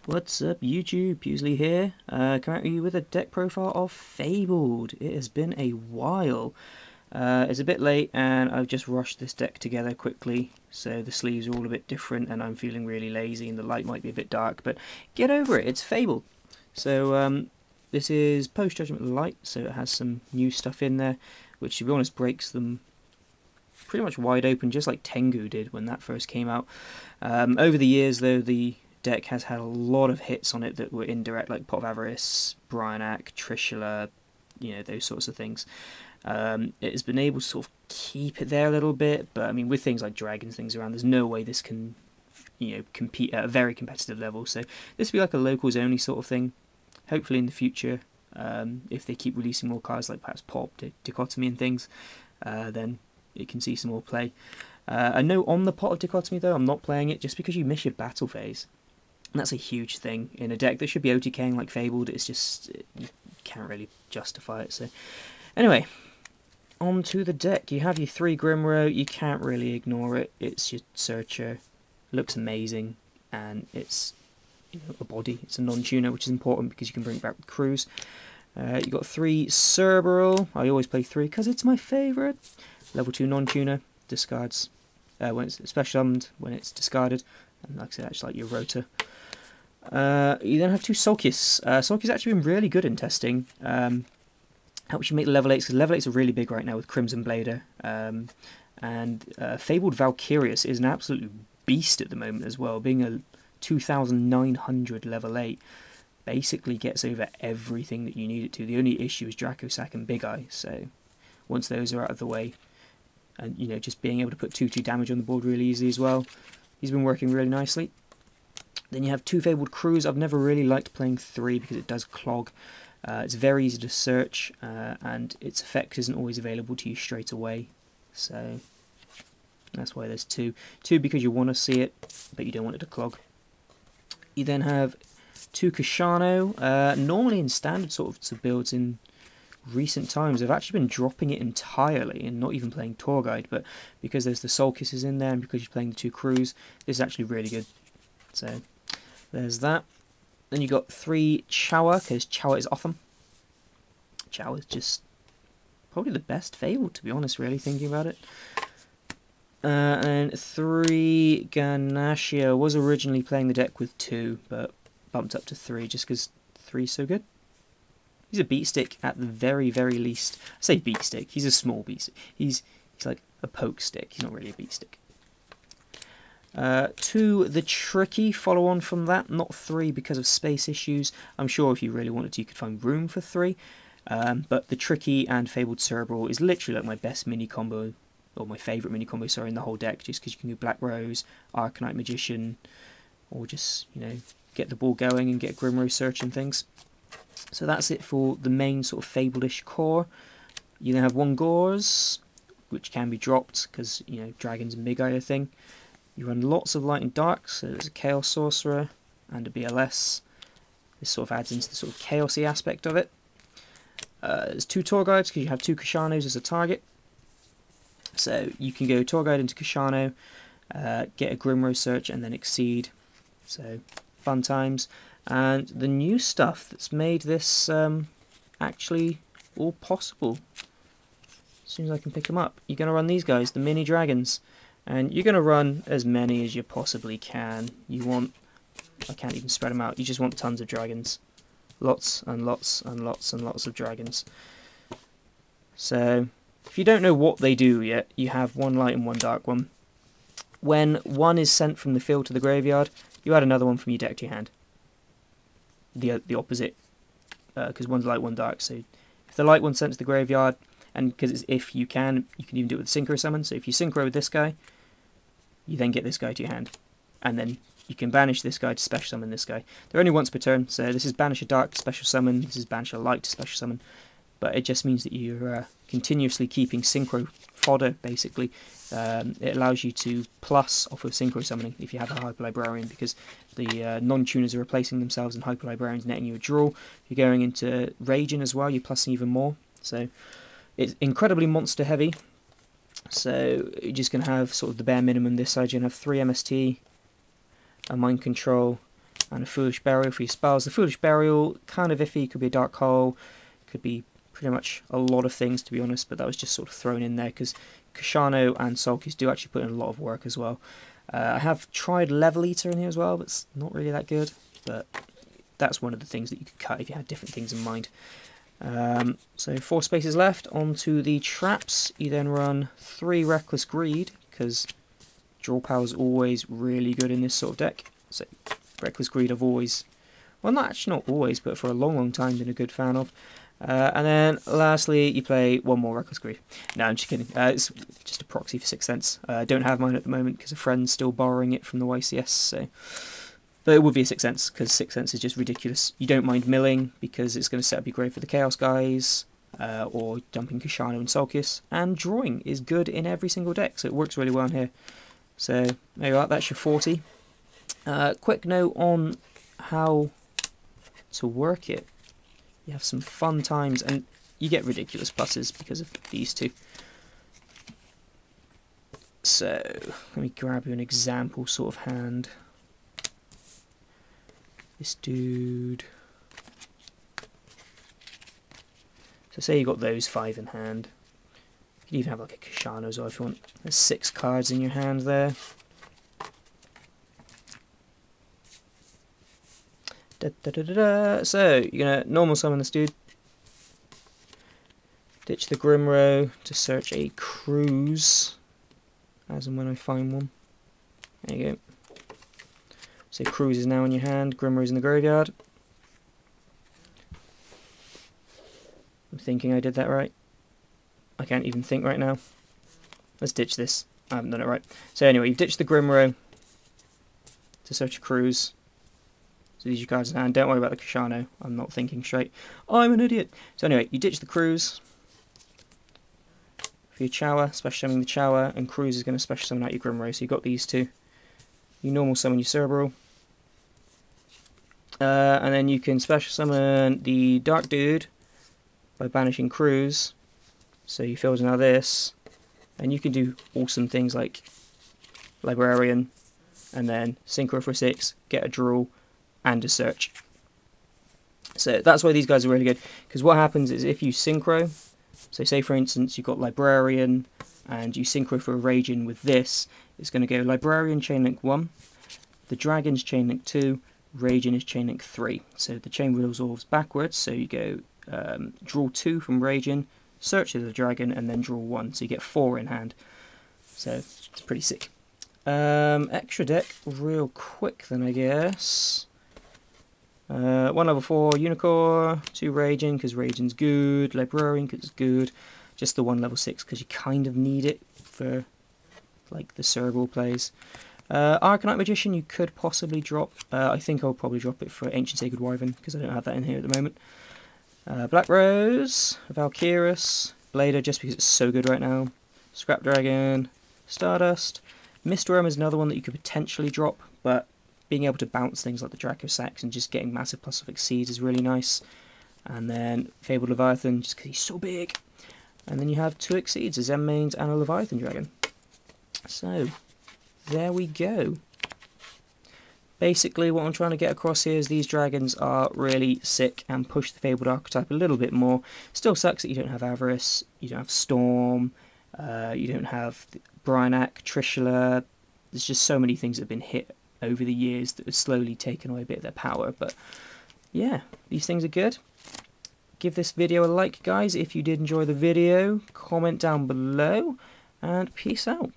What's up YouTube, Pewsily here, coming at you with a deck profile of Fabled. It has been a while. It's a bit late and I've just rushed this deck together quickly, so the sleeves are all a bit different and I'm feeling really lazy and the light might be a bit dark, but get over it, it's Fabled. So this is post-Judgment Light, so it has some new stuff in there, which to be honest breaks them pretty much wide open, just like Tengu did when that first came out. Over the years though, the deck has had a lot of hits on it that were indirect, like Pot of Avarice, Bryanak, Trishula, those sorts of things. It has been able to sort of keep it there a little bit, but I mean, with things like dragons, things around, there's no way this can, compete at a very competitive level. So this will be like a locals only sort of thing. Hopefully in the future, if they keep releasing more cards like perhaps Pop, Dichotomy and things, then it can see some more play. A note on the Pot of Dichotomy though, I'm not playing it just because you miss your battle phase. And that's a huge thing in a deck that should be OTKing like Fabled. It's just, you can't really justify it. So anyway, on to the deck. You have your 3 Grimro, you can't really ignore it. It's your Searcher, looks amazing, and it's a body. It's a non-tuner, which is important because you can bring it back with Krus. You got 3 Cerberus. I always play 3 because it's my favourite. Level 2 non-tuner, discards when it's special summoned, when it's discarded, and like I said, actually like your Rota. You then have 2 Sulcus. Sulcus actually been really good in testing. Helps you make the level 8s, because level 8s are really big right now with Crimson Blader. And Fabled Valkyrius is an absolute beast at the moment as well, being a 2,900 level 8. Basically gets over everything that you need it to. The only issue is Dracosac and Big Eye, so once those are out of the way, and just being able to put 2/2 damage on the board really easily as well, he's been working really nicely. Then you have 2 Fabled Krus. I've never really liked playing 3 because it does clog. It's very easy to search, and its effect isn't always available to you straight away. So that's why there's 2. 2 because you want to see it, but you don't want it to clog. You then have 2 Kashano. Normally in standard sort of builds in recent times, I've actually been dropping it entirely and not even playing Tour Guide, but because there's the Sulcuses in there and because you're playing the 2 Krus, this is actually really good. So there's that. Then you got 3 Chawa, because Chawa is awesome. Chawa is just probably the best Fabled, to be honest, really, thinking about it. And 3 Ganashia. Was originally playing the deck with 2, but bumped up to 3 just because 3 is so good. He's a beat stick at the very, very least. I say beat stick, he's a small beat stick. He's like a poke stick, he's not really a beat stick. 2, the Tricky, follow on from that, not 3 because of space issues. I'm sure if you really wanted to, you could find room for 3. But the Tricky and Fabled Cerebral is literally like my best mini combo, or my favourite mini combo, sorry, in the whole deck, just because you can do Black Rose, Arcanite Magician, or just, get the ball going and get Grimro search and things. So that's it for the main sort of Fabled-ish core. You then have 1 Gauze, which can be dropped because, dragons and Big Eye are a thing. You run lots of Light and Dark, so there's a Chaos Sorcerer and a BLS. This sort of adds into the sort of chaosy aspect of it. There's 2 Tour Guides because you have 2 Kashanos as a target. So you can go Tour Guide into Kashano, get a Grimro search and then Exceed. So fun times. And the new stuff that's made this actually all possible. As soon as I can pick them up, you're going to run these guys, the mini dragons. And you're going to run as many as you possibly can. You want, I can't even spread them out, you just want tons of dragons. Lots and lots and lots and lots of dragons. So, if you don't know what they do yet, you have 1 light and 1 dark one. When one is sent from the field to the graveyard, you add another one from your deck to your hand. The opposite, because one's light, 1 dark. So, if the light one's sent to the graveyard, and because it's if you can even do it with Synchro summon. So if you Synchro with this guy, you then get this guy to your hand. And then you can banish this guy to special summon this guy. They're only once per turn, so this is banish a dark to special summon, this is banish a light to special summon. But it just means that you're continuously keeping Synchro fodder, basically. It allows you to plus off of Synchro summoning if you have a Hyper Librarian, because the non-tuners are replacing themselves and Hyper Librarians netting you a draw. If you're going into Ragin as well, you're plussing even more. So it's incredibly monster heavy, so you're just going to have sort of the bare minimum this side. You're going to have 3 MST, a Mind Control, and a Foolish Burial for your spells. The Foolish Burial, kind of iffy, could be a Dark Hole, could be pretty much a lot of things to be honest, but that was just sort of thrown in there because Kashano and Sulkys do actually put in a lot of work as well. I have tried Level Eater in here as well, but it's not really that good, but that's one of the things that you could cut if you had different things in mind. So 4 spaces left. Onto the traps. You then run 3 Reckless Greed, because draw power is always really good in this sort of deck. So Reckless Greed I've always, well, not actually not always, but for a long time been a good fan of. And then lastly you play 1 more Reckless Greed. No, I'm just kidding. It's just a proxy for Sixth Sense. I don't have mine at the moment because a friend's still borrowing it from the YCS, so... But it would be a Sixth Sense, because Sixth Sense is just ridiculous. You don't mind milling, because it's going to set up your grave for the Chaos guys, or dumping Kashano and Sulkys, and drawing is good in every single deck, so it works really well in here. So, there you are, that's your 40. Quick note on how to work it. You have some fun times, and you get ridiculous pluses because of these two. So, let me grab you an example sort of hand. This dude. So say you got those 5 in hand. You could even have like a Kashano as well if you want. There's 6 cards in your hand there. So you're gonna normal summon this dude. Ditch the Grimro to search a Krus, as and when I find one. There you go. So Krus is now in your hand, Grimro's in the graveyard. I'm thinking I did that right. I can't even think right now. Let's ditch this. I haven't done it right. So anyway, you've ditched the Grimro to search a Krus. So these are your cards in hand. Don't worry about the Kashano. I'm not thinking straight. I'm an idiot. So anyway, you ditch the Krus for your Chawa, special summoning the Chawa, and Krus is going to special summon out your Grimro. So you've got these two. You normal summon your Cerebral. And then you can special summon the Dark Dude by banishing Krus. So you filter now this. And you can do awesome things like Librarian, and then Synchro for 6, get a draw, and a search. So that's why these guys are really good. Because what happens is if you Synchro, so say for instance you've got Librarian, and you Synchro for a Ragin with this, it's going to go Librarian Chainlink 1, the Dragon's Chainlink 2, Ragin is Chainlink 3. So the chain resolves backwards, so you go draw 2 from Ragin, search the Dragon, and then draw 1. So you get 4 in hand. So it's pretty sick. Extra deck, real quick then I guess. 1 level 4 Unicorn, 2 Ragin because Ragin's good, Librarian because it's good, just the 1 level 6 because you kind of need it for like the Cerebral plays. Arcanite Magician you could possibly drop. I think I'll probably drop it for Ancient Sacred Wyvern because I don't have that in here at the moment. Black Rose, Valkyrus, Blader just because it's so good right now, Scrap Dragon, Stardust, Mistworm is another one that you could potentially drop, but being able to bounce things like the Draco Sax and just getting massive plus of Exceeds is really nice. And then Fabled Leviathan just because he's so big. And then you have 2 Exceeds, a Zen Mains and a Leviathan Dragon. So there we go. Basically what I'm trying to get across here is these dragons are really sick and push the Fabled archetype a little bit more. Still sucks that you don't have Avarice, you don't have Storm, you don't have Bryanak, Trishula. There's just so many things that have been hit over the years that have slowly taken away a bit of their power. But yeah, these things are good. Give this video a like, guys, if you did enjoy the video. Comment down below, and peace out.